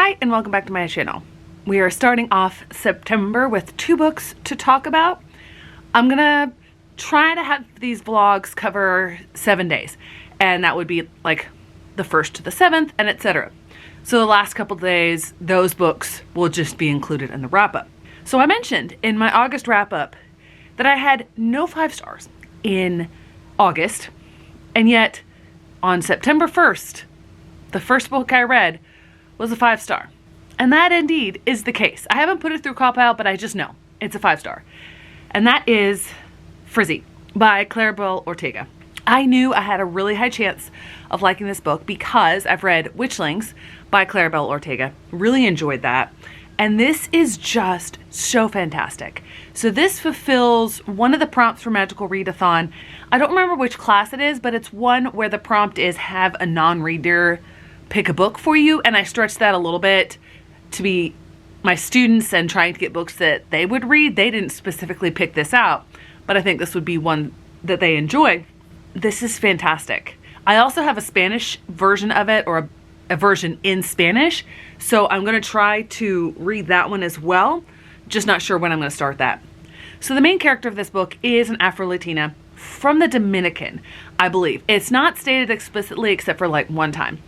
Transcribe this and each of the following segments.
Hi, and welcome back to my channel. We are starting off September with 2 books to talk about. I'm gonna try to have these vlogs cover 7 days, and that would be like the 1st to the 7th, and etc. So the last couple days, those books will just be included in the wrap-up. So I mentioned in my August wrap-up that I had no 5 stars in August, and yet on September 1st, the first book I read was a 5-star. And that indeed is the case. I haven't put it through Copile, but I just know it's a 5-star. And that is Frizzy by Claribel Ortega. I knew I had a really high chance of liking this book because I've read Witchlings by Claribel Ortega. Really enjoyed that. And this is just so fantastic. So this fulfills one of the prompts for Magical Readathon. I don't remember which class it is, but it's one where the prompt is have a non-reader pick a book for you, and I stretched that a little bit to be my students and trying to get books that they would read. They didn't specifically pick this out, but I think this would be one that they enjoy. This is fantastic. I also have a Spanish version of it, or a version in Spanish, so I'm going to try to read that one as well. Just not sure when I'm going to start that. So the main character of this book is an Afro-Latina from the Dominican, I believe. It's not stated explicitly except for like one time.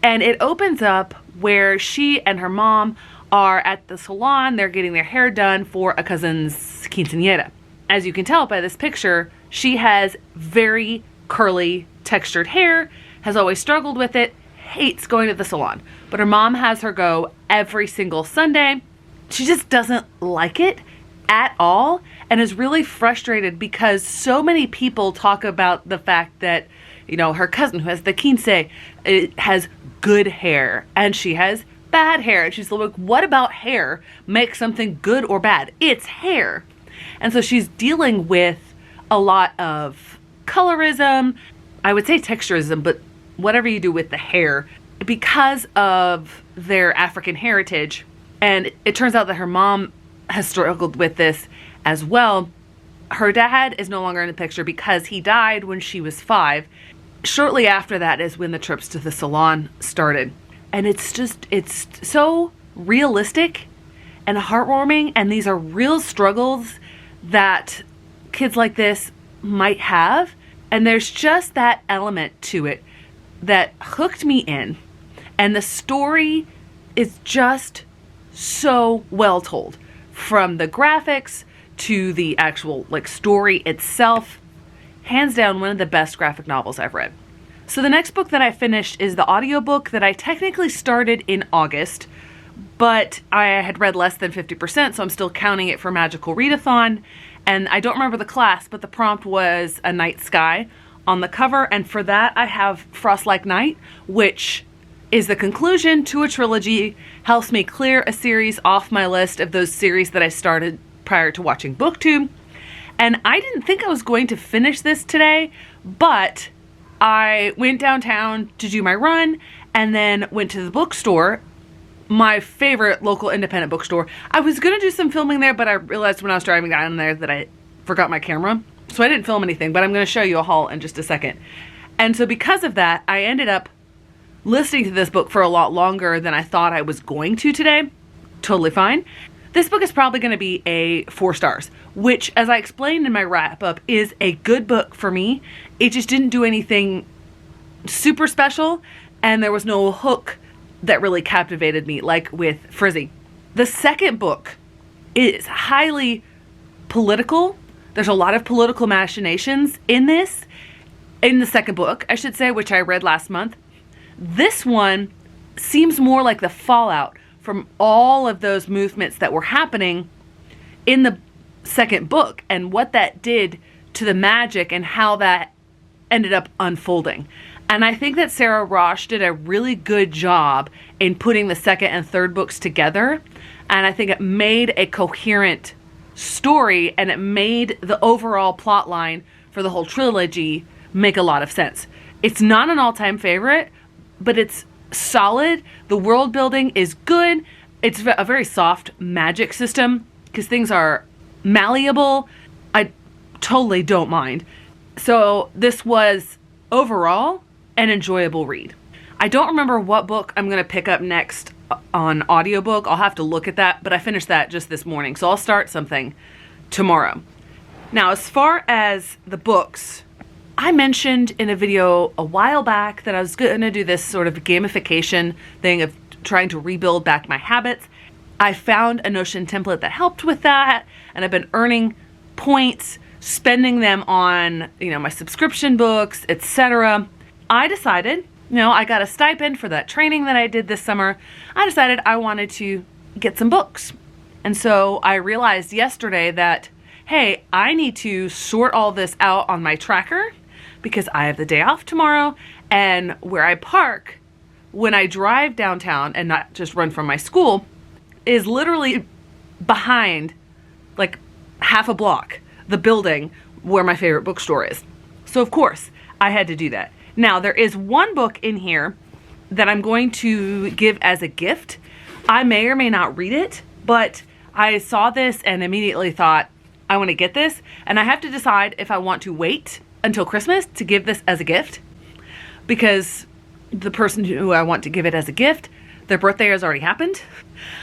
And it opens up where she and her mom are at the salon. They're getting their hair done for a cousin's quinceañera. As you can tell by this picture, she has very curly, textured hair, has always struggled with it, hates going to the salon. But her mom has her go every single Sunday. She just doesn't like it at all and is really frustrated because so many people talk about the fact that, you know, her cousin who has the quince has good hair and she has bad hair. And she's like, what about hair makes something good or bad? It's hair. And so she's dealing with a lot of colorism, I would say texturism, but whatever you do with the hair, because of their African heritage. And it turns out that her mom has struggled with this as well. Her dad is no longer in the picture because he died when she was 5. Shortly after that is when the trips to the salon started. And it's so realistic and heartwarming, and these are real struggles that kids like this might have. And there's just that element to it that hooked me in. And the story is just so well told. From the graphics to the actual story itself. Hands down, one of the best graphic novels I've read. So the next book that I finished is the audiobook that I technically started in August, but I had read less than 50%, so I'm still counting it for Magical Readathon. And I don't remember the class, but the prompt was a night sky on the cover, and for that I have Frost Like Night, which is the conclusion to a trilogy, helps me clear a series off my list of those series that I started prior to watching BookTube. And I didn't think I was going to finish this today, but I went downtown to do my run and then went to the bookstore, my favorite local independent bookstore. I was going to do some filming there, but I realized when I was driving down there that I forgot my camera. So I didn't film anything, but I'm going to show you a haul in just a second. And so because of that, I ended up listening to this book for a lot longer than I thought I was going to today. Totally fine. This book is probably going to be a 4 stars, which, as I explained in my wrap-up, is a good book for me. It just didn't do anything super special, and there was no hook that really captivated me, like with Frizzy. The second book is highly political. There's a lot of political machinations in this, in the second book, I should say, which I read last month. This one seems more like the fallout from all of those movements that were happening in the second book and what that did to the magic and how that ended up unfolding. And I think that Sarah Rosh did a really good job in putting the second and third books together. And I think it made a coherent story, and it made the overall plot line for the whole trilogy make a lot of sense. It's not an all-time favorite, but it's solid. The world building is good. It's a very soft magic system because things are malleable. I totally don't mind. So this was overall an enjoyable read. I don't remember what book I'm going to pick up next on audiobook. I'll have to look at that, but I finished that just this morning. So I'll start something tomorrow. Now, as far as the books, I mentioned in a video a while back that I was going to do this sort of gamification thing of trying to rebuild back my habits. I found a Notion template that helped with that, and I've been earning points, spending them on, my subscription books, etc. I decided, I got a stipend for that training that I did this summer. I decided I wanted to get some books. And so I realized yesterday that, hey, I need to sort all this out on my tracker because I have the day off tomorrow, and where I park when I drive downtown and not just run from my school is literally behind, like half a block, the building where my favorite bookstore is. So of course I had to do that. Now there is one book in here that I'm going to give as a gift. I may or may not read it, but I saw this and immediately thought, I want to get this, and I have to decide if I want to wait until Christmas to give this as a gift, because the person who I want to give it as a gift, their birthday has already happened.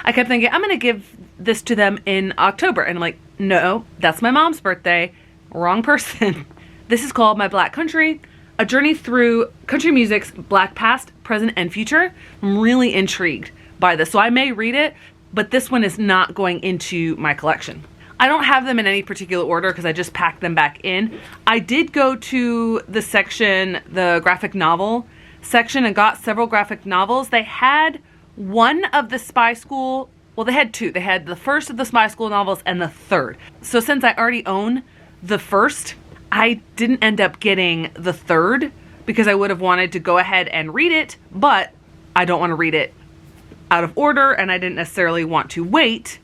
I kept thinking, I'm going to give this to them in October. And I'm like, no, that's my mom's birthday. Wrong person. This is called My Black Country, a journey through country music's Black past, present, and future. I'm really intrigued by this. So I may read it, but this one is not going into my collection. I don't have them in any particular order because I just packed them back in. I did go to the section, the graphic novel section, and got several graphic novels. They had one of the Spy School, well, they had two. They had the first of the Spy School novels and the third. So since I already own the first, I didn't end up getting the third because I would have wanted to go ahead and read it, but I don't want to read it out of order, and I didn't necessarily want to wait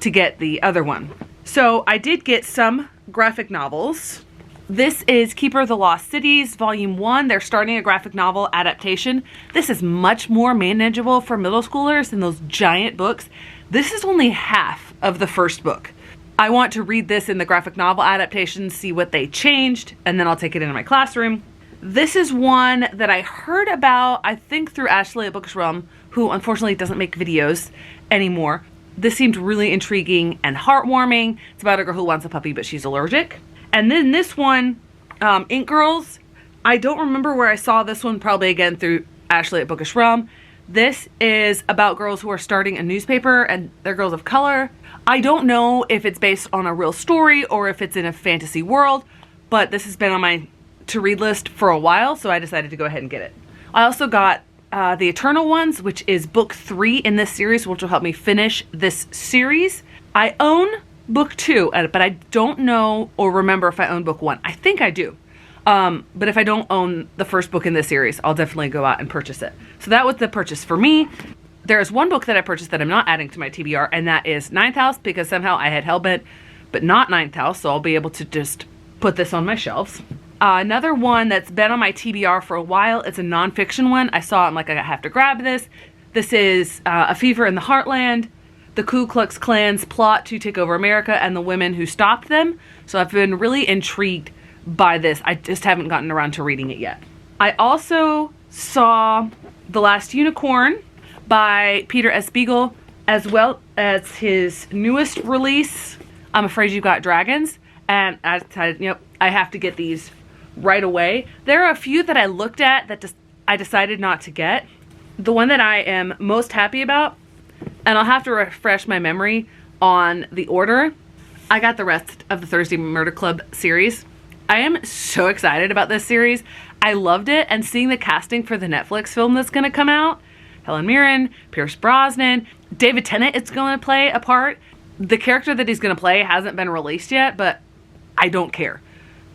to get the other one. So I did get some graphic novels. This is Keeper of the Lost Cities, Volume 1. They're starting a graphic novel adaptation. This is much more manageable for middle schoolers than those giant books. This is only half of the first book. I want to read this in the graphic novel adaptation, see what they changed, and then I'll take it into my classroom. This is one that I heard about, I think through Ashley at Bookish Realm, who unfortunately doesn't make videos anymore. This seemed really intriguing and heartwarming. It's about a girl who wants a puppy, but she's allergic. And then this one, Ink Girls, I don't remember where I saw this one, probably again through Ashley at Bookish Realm. This is about girls who are starting a newspaper, and they're girls of color. I don't know if it's based on a real story or if it's in a fantasy world, but this has been on my to-read list for a while, so I decided to go ahead and get it. I also got The Eternal Ones, which is book 3 in this series, which will help me finish this series. I own book 2, but I don't know or remember if I own book 1. I think I do. But if I don't own the first book in this series, I'll definitely go out and purchase it. So that was the purchase for me. There is one book that I purchased that I'm not adding to my TBR, and that is Ninth House, because somehow I had Hellbent, but not Ninth House, so I'll be able to just put this on my shelves. Another one that's been on my TBR for a while, it's a nonfiction one. I saw it, I'm like, I have to grab this. This is A Fever in the Heartland, the Ku Klux Klan's plot to take over America and the women who stopped them. So I've been really intrigued by this. I just haven't gotten around to reading it yet. I also saw The Last Unicorn by Peter S. Beagle, as well as his newest release, I'm Afraid You've Got Dragons. And I decided, I have to get these right away. There are a few that I looked at that I decided not to get. The one that I am most happy about, and I'll have to refresh my memory on the order, I got the rest of the Thursday Murder Club series. I am so excited about this series. I loved it, and seeing the casting for the Netflix film that's going to come out, Helen Mirren, Pierce Brosnan, David Tennant is going to play a part. The character that he's going to play hasn't been released yet, but I don't care.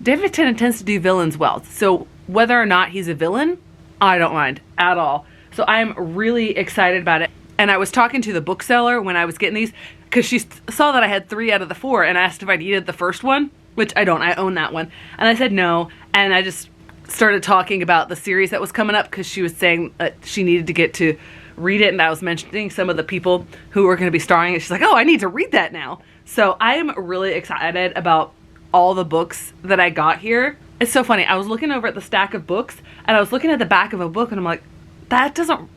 David Tennant tends to do villains well, so whether or not he's a villain, I don't mind at all. So I'm really excited about it. And I was talking to the bookseller when I was getting these, because she saw that I had 3 out of the 4 and asked if I needed the first one, which I don't. I own that one. And I said no, and I just started talking about the series that was coming up, because she was saying that she needed to get to read it, and I was mentioning some of the people who were going to be starring, and she's like, oh, I need to read that now. So I am really excited about all the books that I got here. It's so funny. I was looking over at the stack of books, and I was looking at the back of a book, and I'm like, that doesn't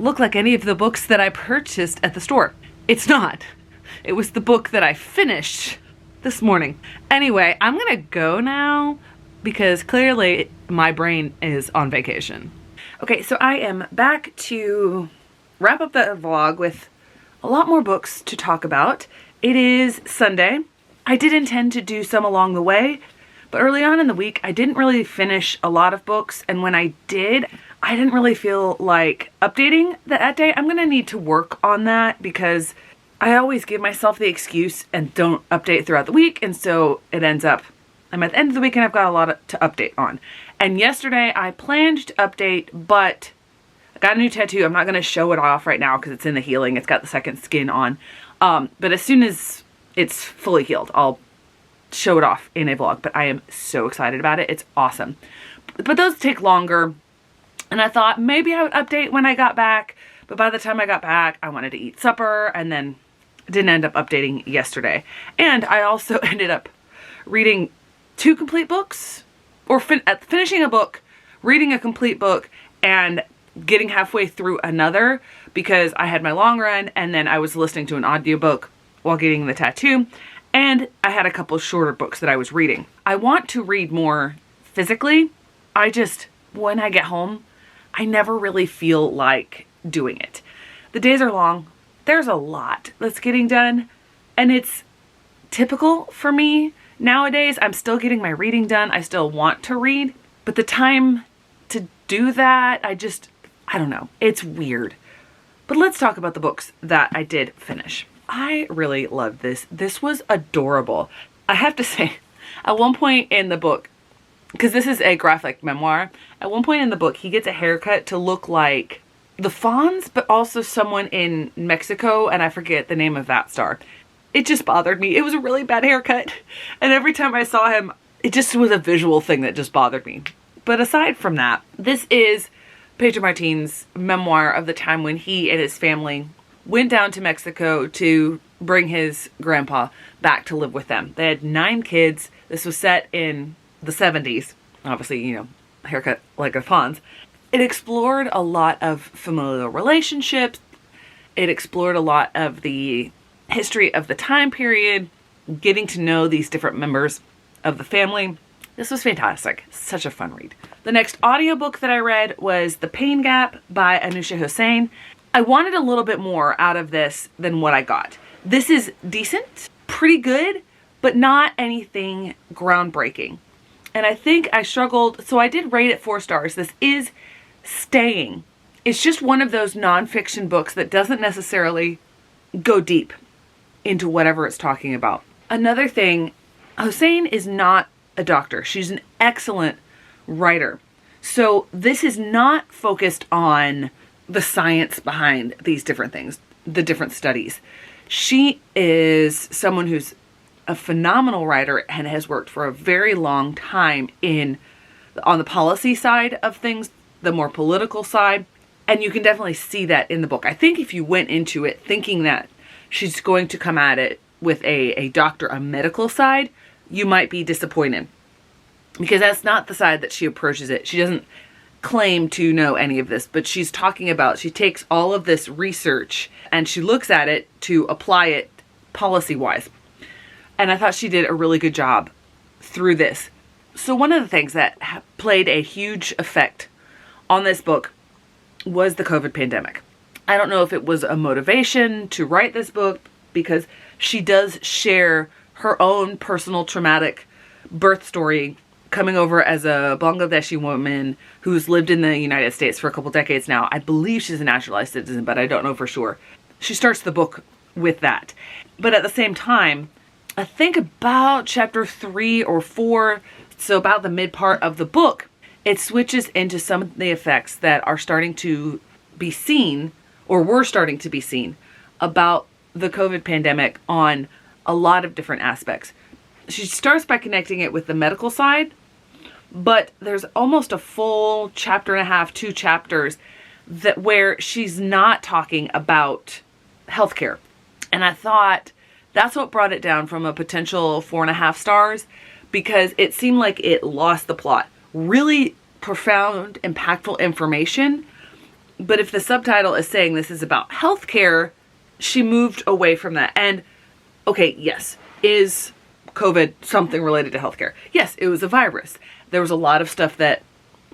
look like any of the books that I purchased at the store. It's not. It was the book that I finished this morning. Anyway, I'm gonna go now because clearly my brain is on vacation. Okay, so I am back to wrap up the vlog with a lot more books to talk about. It is Sunday. I did intend to do some along the way, but early on in the week, I didn't really finish a lot of books, and when I did, I didn't really feel like updating that day. I'm gonna need to work on that because I always give myself the excuse and don't update throughout the week, and so it ends up, I'm at the end of the week and I've got a lot to update on. And yesterday I planned to update, but I got a new tattoo. I'm not gonna show it off right now because it's in the healing. It's got the second skin on. But as soon as it's fully healed, I'll show it off in a vlog, but I am so excited about it. It's awesome. But those take longer, and I thought maybe I would update when I got back, but by the time I got back, I wanted to eat supper, and then didn't end up updating yesterday. And I also ended up reading 2 complete books, or finishing a book, reading a complete book, and getting halfway through another because I had my long run, and then I was listening to an audiobook while getting the tattoo, and I had a couple shorter books that I was reading. I want to read more physically. When I get home, I never really feel like doing it. The days are long. There's a lot that's getting done, and it's typical for me nowadays. I'm still getting my reading done. I still want to read, but the time to do that, I don't know. It's weird. But let's talk about the books that I did finish. I really loved this. This was adorable. I have to say, at one point in the book, because this is a graphic memoir, at one point in the book, he gets a haircut to look like the Fonz, but also someone in Mexico, and I forget the name of that star. It just bothered me. It was a really bad haircut, and every time I saw him, it just was a visual thing that just bothered me. But aside from that, this is Pedro Martin's memoir of the time when he and his family went down to Mexico to bring his grandpa back to live with them. They had 9 kids. This was set in the 70s. Obviously, you know, haircut like a Fonz. It explored a lot of familial relationships. It explored a lot of the history of the time period, getting to know these different members of the family. This was fantastic. Such a fun read. The next audiobook that I read was The Pain Gap by Anousheh Hossain. I wanted a little bit more out of this than what I got. This is decent, pretty good, but not anything groundbreaking. And I think I struggled, so I did rate it 4 stars. This is staying. It's just one of those nonfiction books that doesn't necessarily go deep into whatever it's talking about. Another thing, Hossain is not a doctor. She's an excellent writer. So this is not focused on the science behind these different things, the different studies. She is someone who's a phenomenal writer and has worked for a very long time on the policy side of things, the more political side. And you can definitely see that in the book. I think if you went into it thinking that she's going to come at it with a doctor, a medical side, you might be disappointed. Because that's not the side that she approaches it. She doesn't claim to know any of this, but she's talking about, she takes all of this research and she looks at it to apply it policy-wise. And I thought she did a really good job through this. So one of the things that played a huge effect on this book was the COVID pandemic. I don't know if it was a motivation to write this book because she does share her own personal traumatic birth story, coming over as a Bangladeshi woman who's lived in the United States for a couple decades now. I believe she's a naturalized citizen, but I don't know for sure. She starts the book with that. But at the same time, I think about chapter 3 or 4, so about the mid part of the book, it switches into some of the effects that are starting to be seen, or were starting to be seen, about the COVID pandemic on a lot of different aspects. She starts by connecting it with the medical side, but there's almost a full chapter and a half, 2 chapters, where she's not talking about healthcare. And I thought that's what brought it down from a potential 4.5 stars, because it seemed like it lost the plot. Really profound, impactful information, But if the subtitle is saying this is about healthcare, she moved away from that. And okay, yes, is COVID something related to healthcare? Yes, it was a virus. There was a lot of stuff that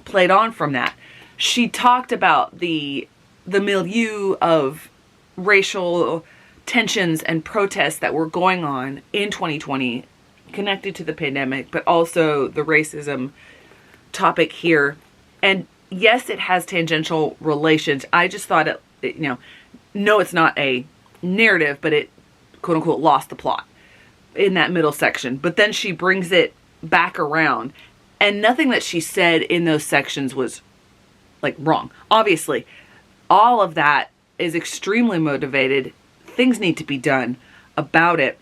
played on from that. She talked about the milieu of racial tensions and protests that were going on in 2020 connected to the pandemic, but also the racism topic here. And yes, it has tangential relations. I just thought no, it's not a narrative, but it quote unquote lost the plot in that middle section. But then she brings it back around, and nothing that she said in those sections was like wrong. Obviously, all of that is extremely motivated. Things need to be done about it.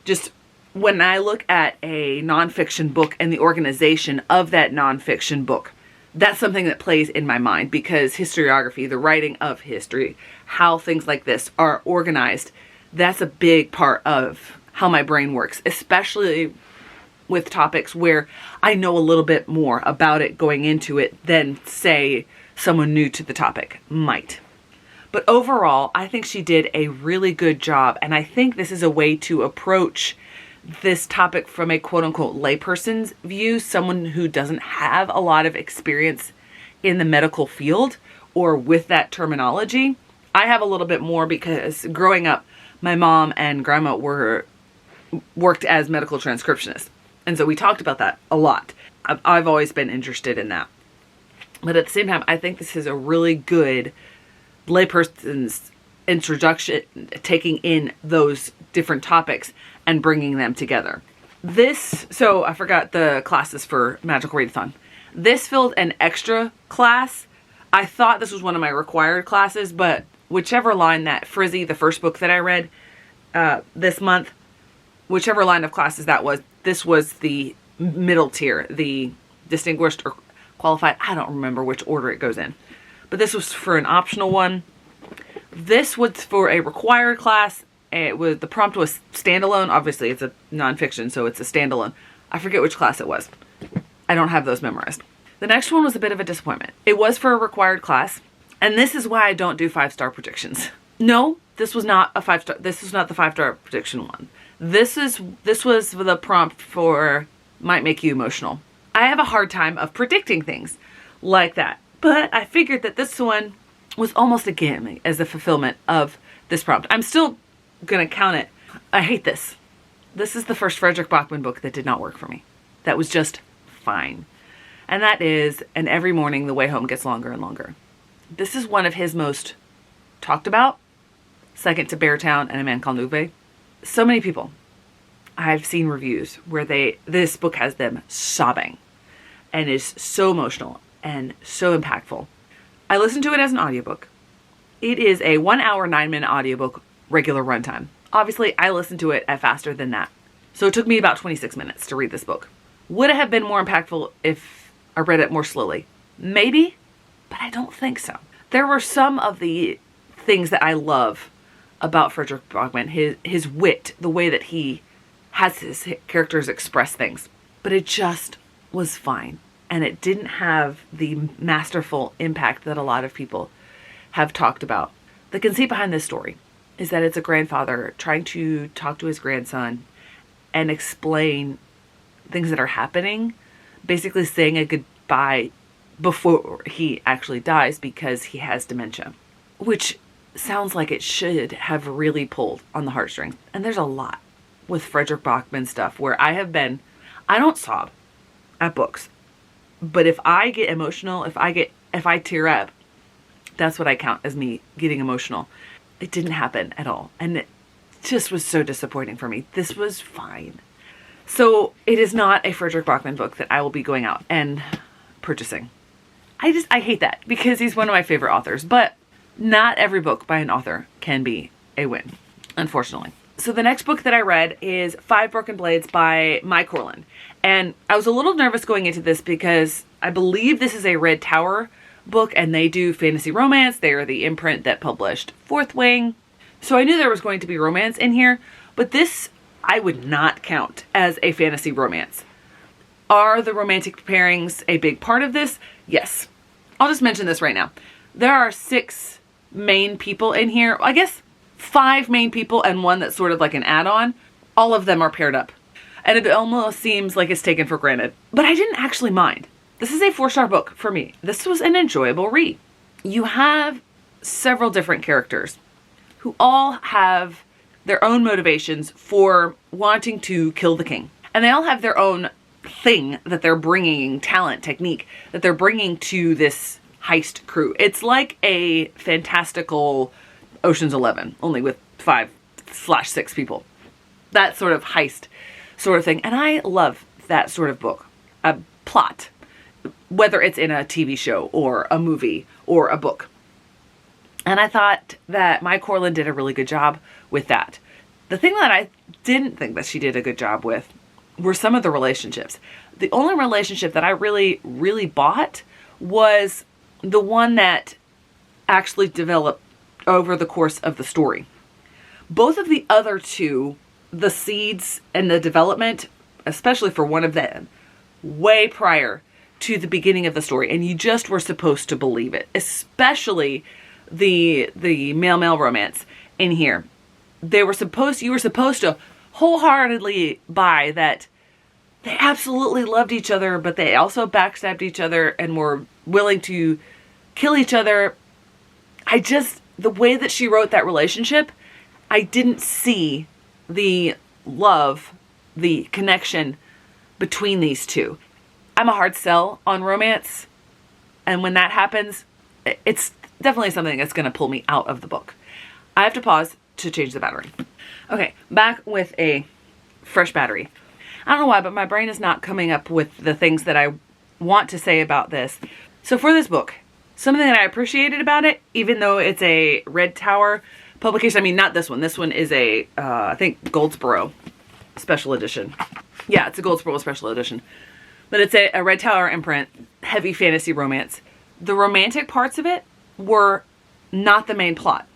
Just when I look at a nonfiction book and the organization of that nonfiction book, that's something that plays in my mind, because historiography, the writing of history, how things like this are organized, that's a big part of how my brain works, especially with topics where I know a little bit more about it going into it than, say, someone new to the topic might. But overall, I think she did a really good job, and I think this is a way to approach this topic from a quote-unquote layperson's view, someone who doesn't have a lot of experience in the medical field or with that terminology. I have a little bit more because growing up, my mom and grandma worked as medical transcriptionists. And so we talked about that a lot. I've always been interested in that. But at the same time, I think this is a really good layperson's introduction, taking in those different topics and bringing them together. So I forgot the classes for Magical Readathon. This filled an extra class. I thought this was one of my required classes, but whichever line that Frizzy, the first book that I read this month, whichever line of classes that was, this was the middle tier, the distinguished or qualified. I don't remember which order it goes in, but this was for an optional one. This was for a required class. The prompt was standalone. Obviously, it's a nonfiction, so it's a standalone. I forget which class it was. I don't have those memorized. The next one was a bit of a disappointment. It was for a required class, and this is why I don't do 5-star predictions. No, this was not a 5-star. This was not the 5-star prediction one. This was the prompt for might make you emotional. I have a hard time of predicting things like that, but I figured that this one was almost a gimme as a fulfillment of this prompt. I'm still gonna count it. I hate this. This is the first Fredrik Backman book that did not work for me. That was just fine. And that is And Every Morning the Way Home Gets Longer and Longer. This is one of his most talked about, second to Beartown and A Man Called Ove. So many people, I've seen reviews where this book has them sobbing and is so emotional and so impactful. I listened to it as an audiobook. It is a 1 hour, 9-minute audiobook, regular runtime. Obviously, I listened to it at faster than that. So it took me about 26 minutes to read this book. Would it have been more impactful if I read it more slowly? Maybe, but I don't think so. There were some of the things that I love about Fredrik Backman, his wit, the way that he has his characters express things. But it just was fine. And it didn't have the masterful impact that a lot of people have talked about. The conceit behind this story is that it's a grandfather trying to talk to his grandson and explain things that are happening, basically saying a goodbye before he actually dies because he has dementia, which sounds like it should have really pulled on the heartstrings. And there's a lot with Fredrik Backman stuff where I don't sob at books, but if I get emotional, if I tear up, that's what I count as me getting emotional. It didn't happen at all. And it just was so disappointing for me. This was fine. So it is not a Fredrik Backman book that I will be going out and purchasing. I hate that because he's one of my favorite authors, but not every book by an author can be a win, unfortunately. So the next book that I read is 5 Broken Blades by Mai Corland. And I was a little nervous going into this because I believe this is a Red Tower book and they do fantasy romance. They are the imprint that published Fourth Wing. So I knew there was going to be romance in here, but this I would not count as a fantasy romance. Are the romantic pairings a big part of this? Yes. I'll just mention this right now. there are 6 main people in here. I guess 5 main people and one that's sort of like an add-on. All of them are paired up. And it almost seems like it's taken for granted. But I didn't actually mind. This is a 4-star book for me. This was an enjoyable read. You have several different characters who all have their own motivations for wanting to kill the king. And they all have their own thing that they're bringing, talent, technique, that they're bringing to this heist crew. It's like a fantastical Ocean's 11, only with 5/6 people. That sort of heist sort of thing. And I love that sort of book. A plot, whether it's in a TV show or a movie or a book. And I thought that Mai Corlund did a really good job with that. The thing that I didn't think that she did a good job with were some of the relationships. The only relationship that I really, really bought was the one that actually developed over the course of the story. Both of the other two, the seeds and the development, especially for one of them, way prior to the beginning of the story, and you just were supposed to believe it, especially the male-male romance in here. You were supposed to wholeheartedly buy that they absolutely loved each other, but they also backstabbed each other and were willing to kill each other. The way that she wrote that relationship, I didn't see the love, the connection between these two. I'm a hard sell on romance, and when that happens, it's definitely something that's going to pull me out of the book. I have to pause to change the battery. Okay, back with a fresh battery. I don't know why, but my brain is not coming up with the things that I want to say about this. So for this book, something that I appreciated about it, even though it's a Red Tower publication, I mean, not this one. This one is a, I think, Goldsboro special edition. Yeah, it's a Goldsboro special edition. But it's a Red Tower imprint, heavy fantasy romance. The romantic parts of it were not the main plot.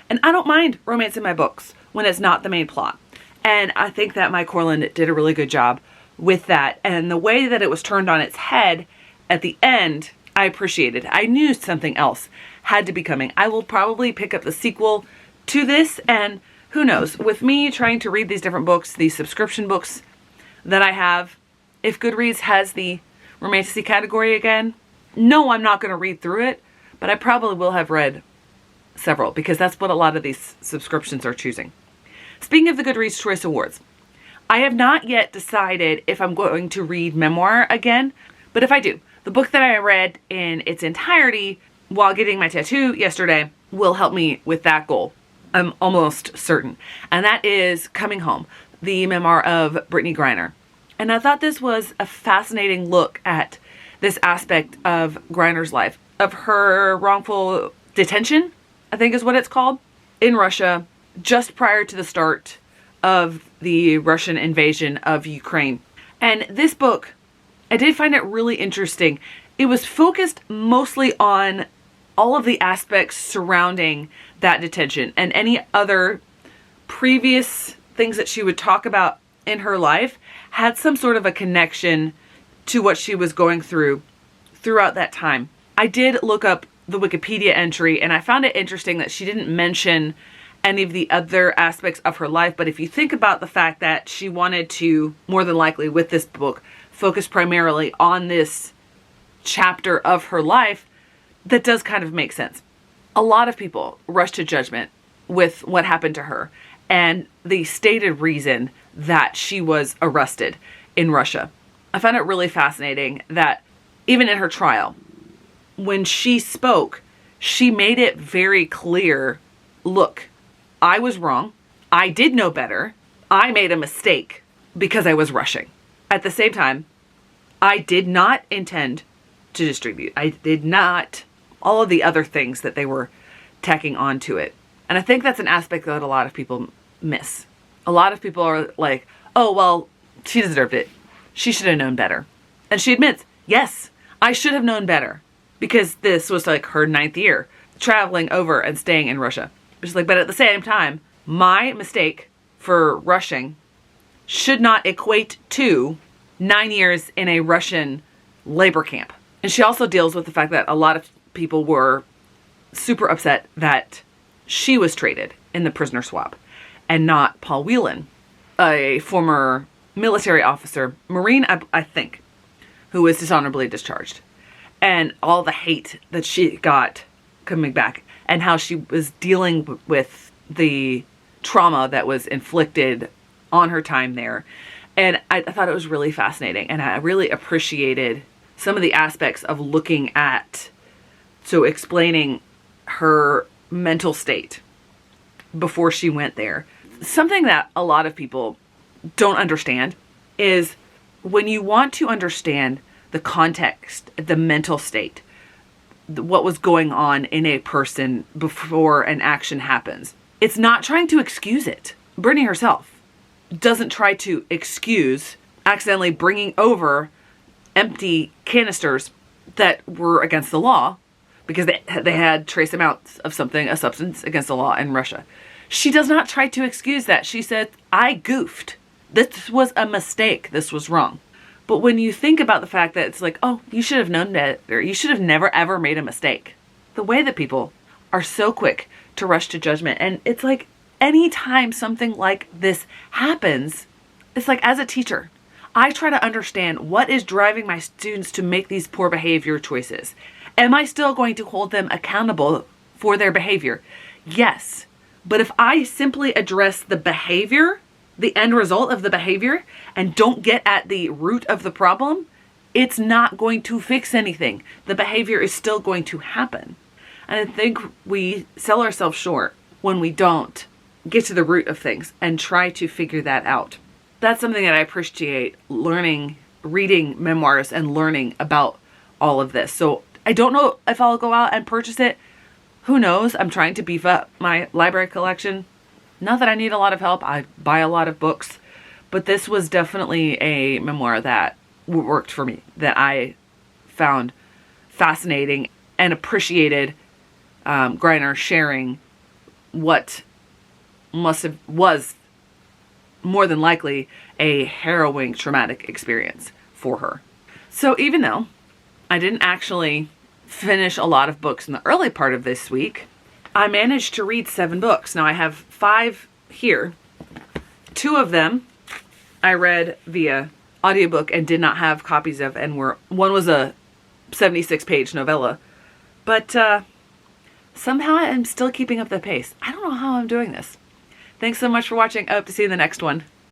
And I don't mind romance in my books when it's not the main plot. And I think that Mai Corlund did a really good job with that. And the way that it was turned on its head at the end, I appreciated. I knew something else had to be coming. I will probably pick up the sequel to this, and who knows, with me trying to read these different books, these subscription books that I have, if Goodreads has the romantasy category again, no, I'm not going to read through it, but I probably will have read several, because that's what a lot of these subscriptions are choosing. Speaking of the Goodreads Choice Awards, I have not yet decided if I'm going to read memoir again, but if I do, the book that I read in its entirety while getting my tattoo yesterday will help me with that goal. I'm almost certain. And that is Coming Home, the memoir of Brittney Griner. And I thought this was a fascinating look at this aspect of Griner's life, of her wrongful detention, I think is what it's called, in Russia, just prior to the start of the Russian invasion of Ukraine. And this book, I did find it really interesting. It was focused mostly on all of the aspects surrounding that detention and any other previous things that she would talk about in her life had some sort of a connection to what she was going through throughout that time. I did look up the Wikipedia entry, and I found it interesting that she didn't mention any of the other aspects of her life. But if you think about the fact that she wanted to, more than likely with this book, focus primarily on this chapter of her life, that does kind of make sense. A lot of people rush to judgment with what happened to her and the stated reason that she was arrested in Russia. I found it really fascinating that even in her trial, when she spoke, she made it very clear, look, I was wrong. I did know better. I made a mistake because I was rushing. At the same time, I did not intend to distribute. I did not, all of the other things that they were tacking onto it. And I think that's an aspect that a lot of people miss. A lot of people are like, oh, well, she deserved it. She should have known better. And she admits, yes, I should have known better, because this was like her 9th year traveling over and staying in Russia. She's like, but at the same time, my mistake for rushing should not equate to 9 years in a Russian labor camp. And she also deals with the fact that a lot of people were super upset that she was traded in the prisoner swap and not Paul Whelan, a former military officer, Marine, I think, who was dishonorably discharged. And all the hate that she got coming back and how she was dealing with the trauma that was inflicted on her time there. And I thought it was really fascinating, and I really appreciated some of the aspects of looking at, so explaining her mental state before she went there. Something that a lot of people don't understand is when you want to understand the context, the mental state, what was going on in a person before an action happens, it's not trying to excuse it. Brittany herself doesn't try to excuse accidentally bringing over empty canisters that were against the law because they had trace amounts of something, a substance against the law in Russia. She does not try to excuse that. She said, I goofed. This was a mistake. This was wrong. But when you think about the fact that it's like, oh, you should have known that, or you should have never ever made a mistake. The way that people are so quick to rush to judgment. And it's like anytime something like this happens, it's like as a teacher, I try to understand what is driving my students to make these poor behavior choices. Am I still going to hold them accountable for their behavior? Yes. But if I simply address the behavior, the end result of the behavior, and don't get at the root of the problem, it's not going to fix anything. The behavior is still going to happen. And I think we sell ourselves short when we don't get to the root of things and try to figure that out. That's something that I appreciate learning, reading memoirs and learning about all of this. So I don't know if I'll go out and purchase it. Who knows? I'm trying to beef up my library collection. Not that I need a lot of help. I buy a lot of books. But this was definitely a memoir that worked for me, that I found fascinating and appreciated Greiner sharing what was more than likely a harrowing, traumatic experience for her. So even though I didn't actually finish a lot of books in the early part of this week, I managed to read 7 books. Now I have 5 here. 2 of them I read via audiobook and did not have copies of, and one was a 76-page novella. But somehow I'm still keeping up the pace. I don't know how I'm doing this. Thanks so much for watching. I hope to see you in the next one.